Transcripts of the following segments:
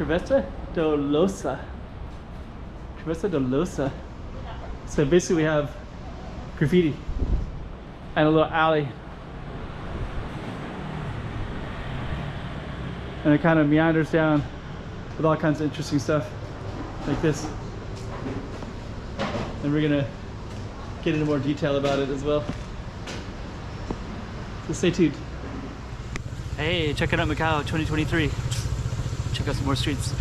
Travessa de Louça. Travessa de Louça. So basically we have graffiti and a little alley. And it kind of meanders down with all kinds of interesting stuff like this. And we're gonna get into more detail about it as well. So stay tuned. Hey, check it out Macau 2023. Check out some more streets.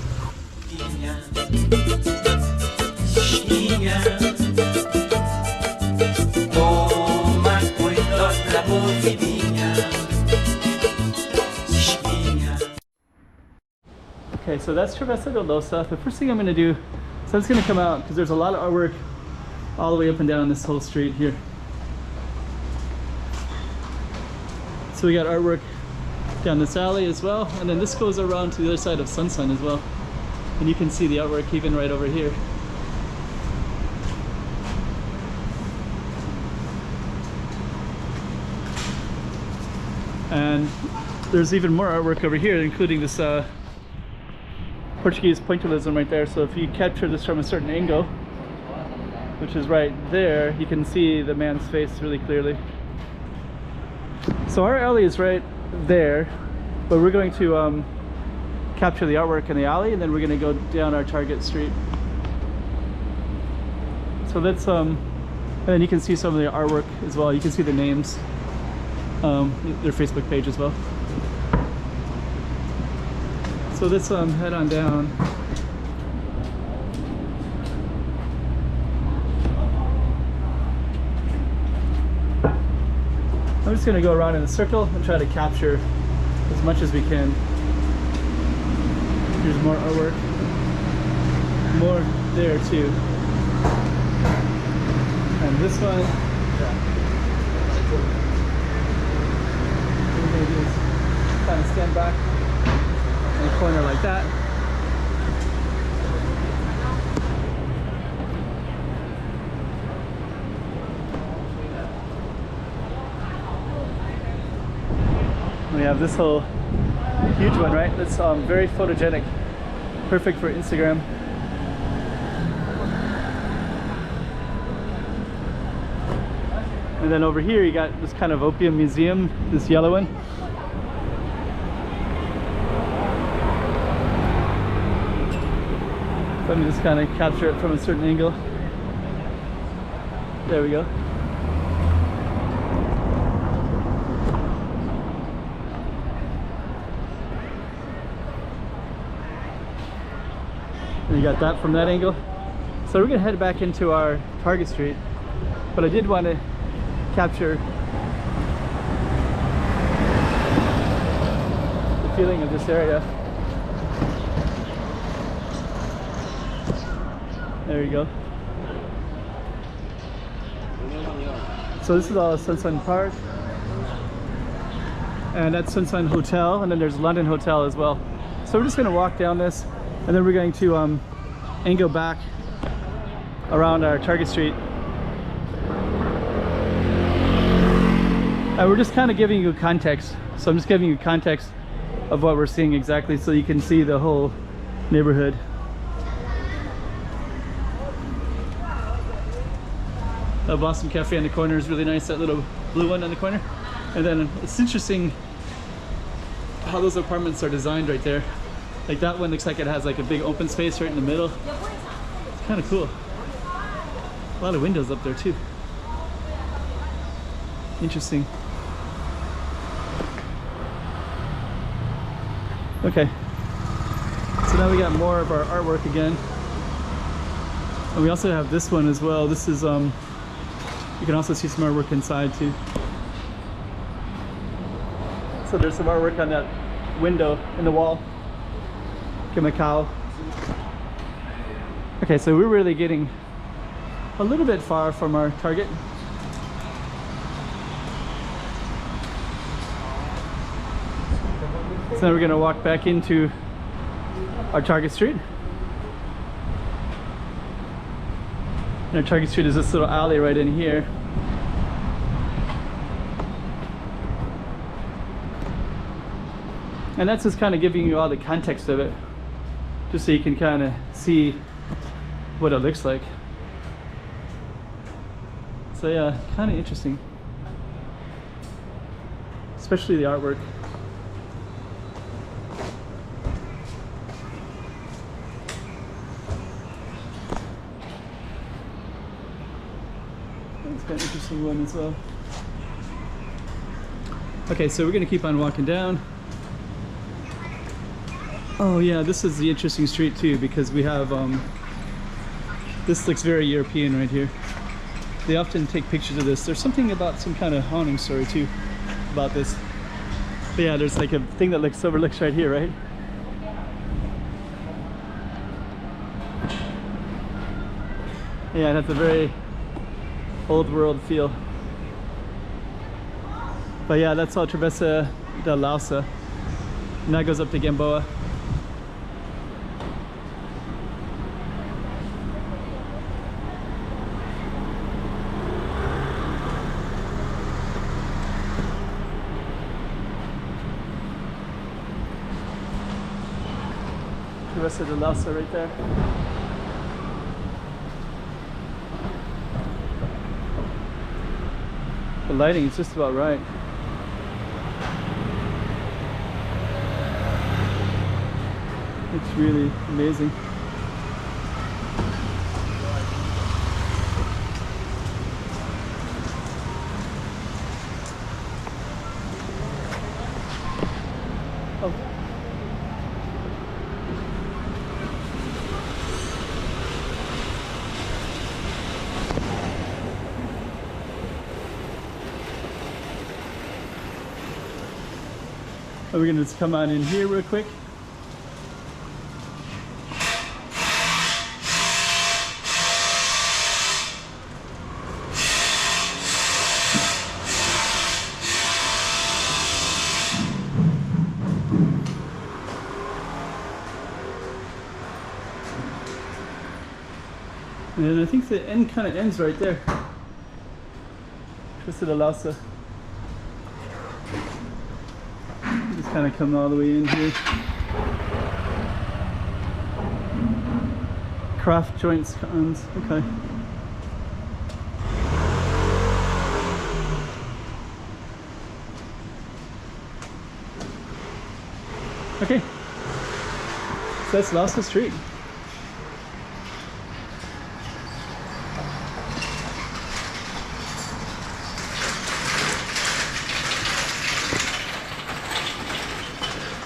Okay, so that's Travessa de Louça. The first thing I'm gonna do, so it's gonna come out because there's a lot of artwork all the way up and down this whole street here. So we got artwork down this alley as well, and then this goes around to the other side of Sunsun as well. And you can see the artwork even right over here. And there's even more artwork over here, including this Portuguese pointillism right there. So if you capture this from a certain angle, which is right there, you can see the man's face really clearly. So our alley is right there, but we're going to capture the artwork in the alley, and then we're going to go down our target street. So that's and then you can see some of the artwork as well. You can see the names, their Facebook page as well. So let's head on down. I'm just going to go around in a circle and try to capture as much as we can. Here's more artwork. More there too. And this one, what we're going to do is kind of stand back in the corner like that. We have this whole huge one, right? That's very photogenic, perfect for Instagram. And then over here you got this kind of opium museum, this yellow one. Let me just kind of capture it from a certain angle. There we go. And you got that from that angle. So we're gonna head back into our target street, but I did want to capture the feeling of this area. There you go. So this is all Sunsun Park, and that's Sunsun Hotel, and then there's London Hotel as well. So we're just gonna walk down this, and then we're going to angle back around our target street. And we're just kind of giving you context. So I'm just giving you context of what we're seeing exactly, so you can see the whole neighborhood. The Blossom Cafe in the corner is really nice, that little blue one on the corner. And then it's interesting how those apartments are designed right there. Like that one looks like it has like a big open space right in the middle. It's kind of cool. A lot of windows up there too. Interesting. Okay. So now we got more of our artwork again. And we also have this one as well. This is you can also see some artwork inside too. So there's some artwork on that window in the wall. Macau. Okay, so we're really getting a little bit far from our target. So now we're going to walk back into our target street. And our target street is this little alley right in here. And that's just kind of giving you all the context of it. just so you can kind of see what it looks like. So yeah, kind of interesting, especially the artwork. It's got an interesting one as well. Okay, so we're gonna keep on walking down. Oh yeah, this is the interesting street too, because we have this looks very European right here. They often take pictures of this. There's something about some kind of haunting story too about this. But yeah, there's like a thing that overlooks right here, right? Yeah, it has a very old world feel. But yeah, that's all Travessa de Louça. And that goes up to Gamboa. Travessa de Louça right there. The lighting is just about right. It's really amazing. Oh. We're gonna just come on in here real quick. And I think the end kind of ends right there. Travessa de Louça. Just kind of come all the way in here. Craft joints, cones. Okay. Okay. So that's Louça Street.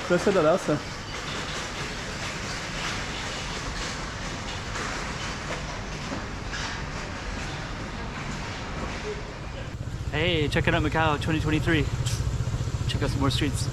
Travessa de Louça. Hey, check it out, Macau 2023. Check out some more streets.